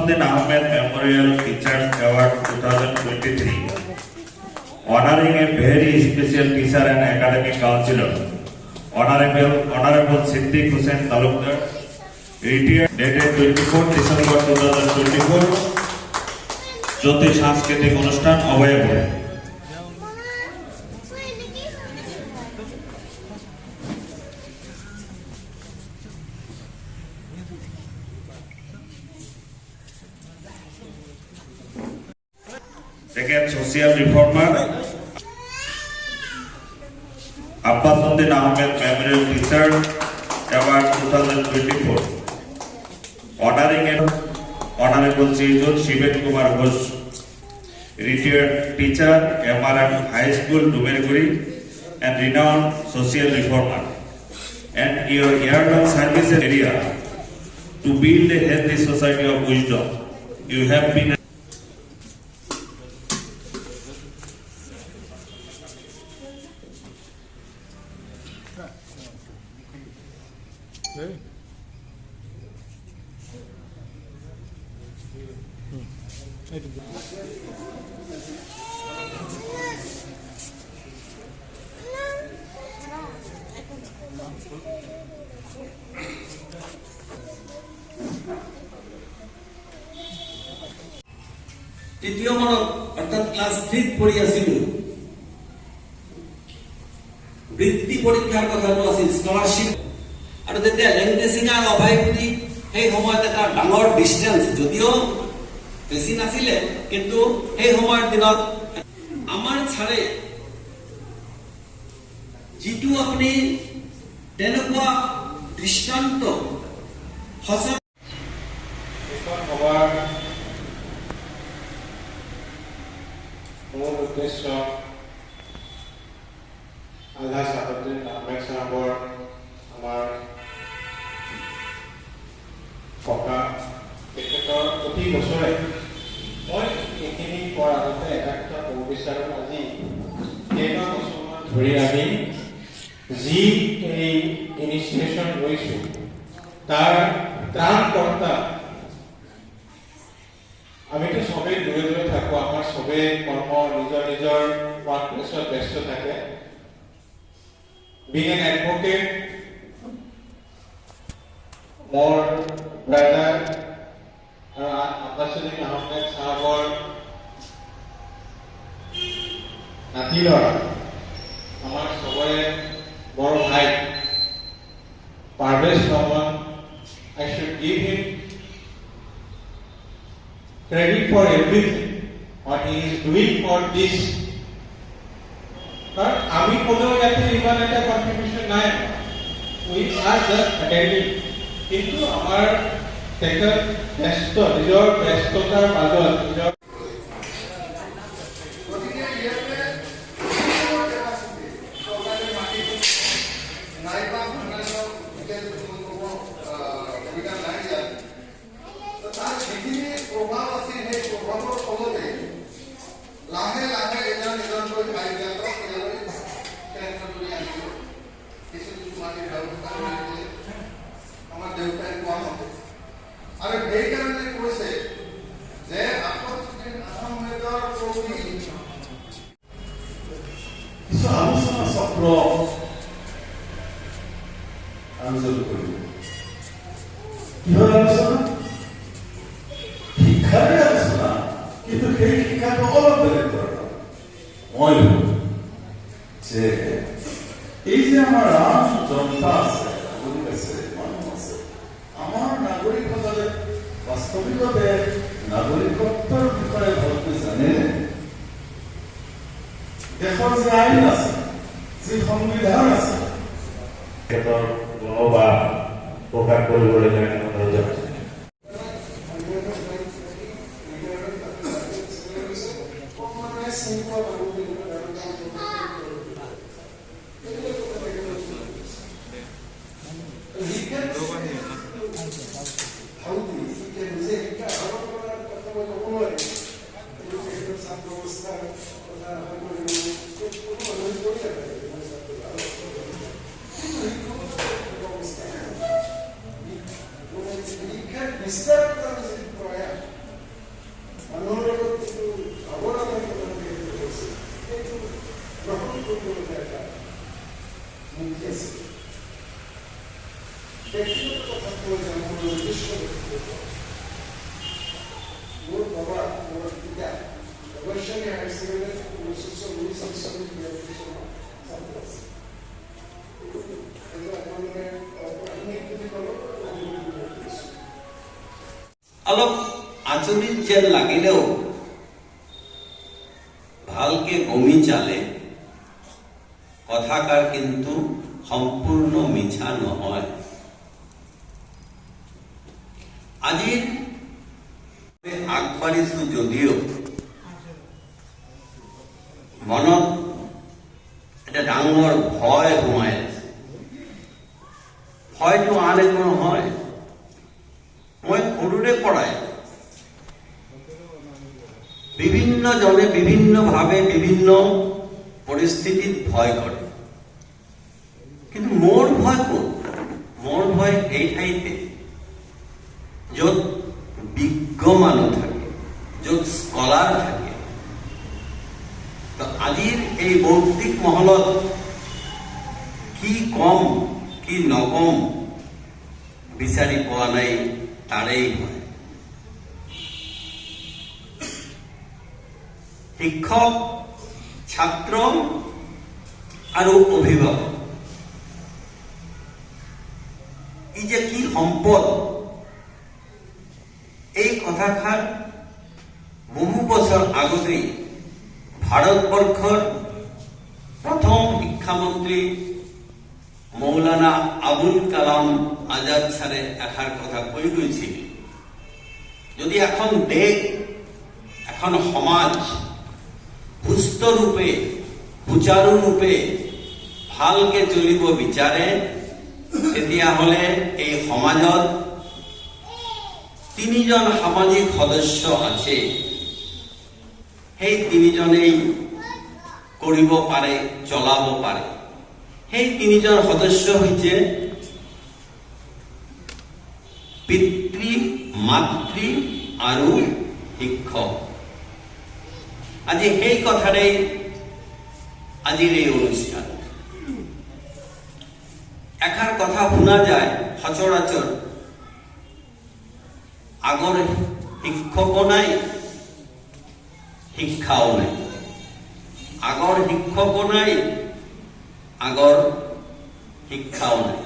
Abbasuddin Ahmed Memorial Teachers Award 2023, honoring a very special teacher and academic counselor, Honorable Siddiq Hussain Talukdar, retired dated 24 December 2024, জ্যোতি সাংস্কৃতিক অনুষ্ঠান অবয়বে Second, social reformer Abbasuddin Ahmed Memorial Teacher Award 2024, honoring Honorable Chijul Shiven Kumar Ghosh, retired teacher, MRM High School, Dumerguri, and renowned social reformer, and your year of service area to build a healthy society of wisdom. You have been তৃতীয় মানত অর্থাৎ class 3 পঢ়ি আছিল বৃত্তি পৰীক্ষাৰ কথাটো আছিল scholarship আৰু তেতিয়া লেংগুৱেজিঙৰ অভাৱী সেই সময়ত এটা ডাঙৰ ডিসটেন্স যদিও বেছি নাছিলে কিন্তু সেই সময়ৰ দিনত আমাৰ ছাৰে যিটো আপুনি তেনেকুৱা দৃষ্টান্ত সঁচা মূল উদ্দেশ্য আল্লাহ সাহাবুদ্দিন আহমেদ সাহাবৰ আমাৰ ককা তেখেতৰ প্ৰতি বছৰে মই এইখিনি কোৱাৰ আগতে এটা কথা ক'ব বিচাৰোঁ। আজি কেইবাবছৰমান ধৰি আমি যি এই ইনিচিয়েশ্যন লৈছোঁ তাৰ ত্ৰাণকৰ্তা আমিতো সবেই দূৰে দূৰে থাকো, আমাৰ সবেই কৰ্ম নিজৰ নিজৰ ওয়াৰ্ক প্লেসত ব্যস্ত থাকে। বিং এন এডভোকেট মোৰ ব্ৰাদাৰ আব্বাসুদ্দিন আহমেদ সাহাবৰ নাতি ল'ৰা আমাৰ সবৰে বড় ভাই Parvez Rahman. I should give him credit for everything what he is doing for this. But আমি কোনেও ইয়াতে ইমান এটা কন্ট্রিবিউশন নাই, we are just attending. কিন্তু আমাৰ তেখেত ব্যস্ত নিজৰ ব্যস্ততাৰ মাজত নিজৰ আলোচনা চক্ৰ আয়োজন কৰিব। কিহৰ আলোচনা? শিক্ষাৰে আলোচনা, কিন্তু সেই শিক্ষাটো অলপ বেলেগ ধৰণৰ। মই যে এই যে আমাৰ ৰাম জনতা আছে, নাগৰিক আছে, মানুহ আছে, আমাৰ নাগৰিকসকলে বাস্তৱিকতে নাগৰিকত্বৰ বিষয়ে ভালকৈ জানে। দেশৰ যে আইন আছে, যি সংবিধান আছে, তেখেতৰ গুণবান প্ৰকাশ কৰিবলৈ অনুৰোধ জনাইছোঁ। Mr. অলপ আচৰিত যেন লাগিলেও ভালকে গমি চালে কথাষাৰ কিন্তু সম্পূৰ্ণ মিছা নহয়। আজিৰ আগবাঢ়িছো যদিও মনত এটা ডাঙৰ ভয় সোমাই আছে। ভয়টো আন একো নহয়, মই সৰুৰে পৰাই বিভিন্নজনে বিভিন্নভাৱে বিভিন্ন পৰিস্থিতিত ভয় কৰে, কিন্তু মোৰ ভয় ক'ত? মোৰ ভয় এই ঠাইতে য'ত বিজ্ঞ মানুহ থাকে, য'ত স্কলাৰ থাকে। তো আজিৰ এই বৌদ্ধিক মহলত কি কম কি নকম বিচাৰি পোৱা নাই, তাৰেই ভয়। শিক্ষক, ছাত্ৰ আৰু অভিভাৱক, ই যে কি সম্পদ, এই কথাষাৰ বহু বছৰ আগতেই ভাৰতবৰ্ষৰ প্ৰথম শিক্ষামন্ত্ৰী মৌলানা আবুল কালাম আজাদ ছাৰে এষাৰ কথা কৈ গৈছিল, যদি এখন দেশ, এখন সমাজ সুস্থ ৰূপে সুচাৰুৰূপে ভালকে চলিব বিচাৰে, তেতিয়াহ'লে এই সমাজত তিনিজন সামাজিক সদস্য আছে। সেই তিনিজনেই কৰিব পাৰে, চলাব পাৰে। সেই তিনিজন সদস্য হৈছে পিতৃ, মাতৃ আৰু শিক্ষক। আজি সেই কথাৰেই আজিৰ এই অনুষ্ঠান। এষাৰ কথা শুনা যায় সচৰাচৰ, আগৰ শিক্ষকো নাই, শিক্ষাও নাই। আগৰ শিক্ষকো নাই, আগৰ শিক্ষাও নাই।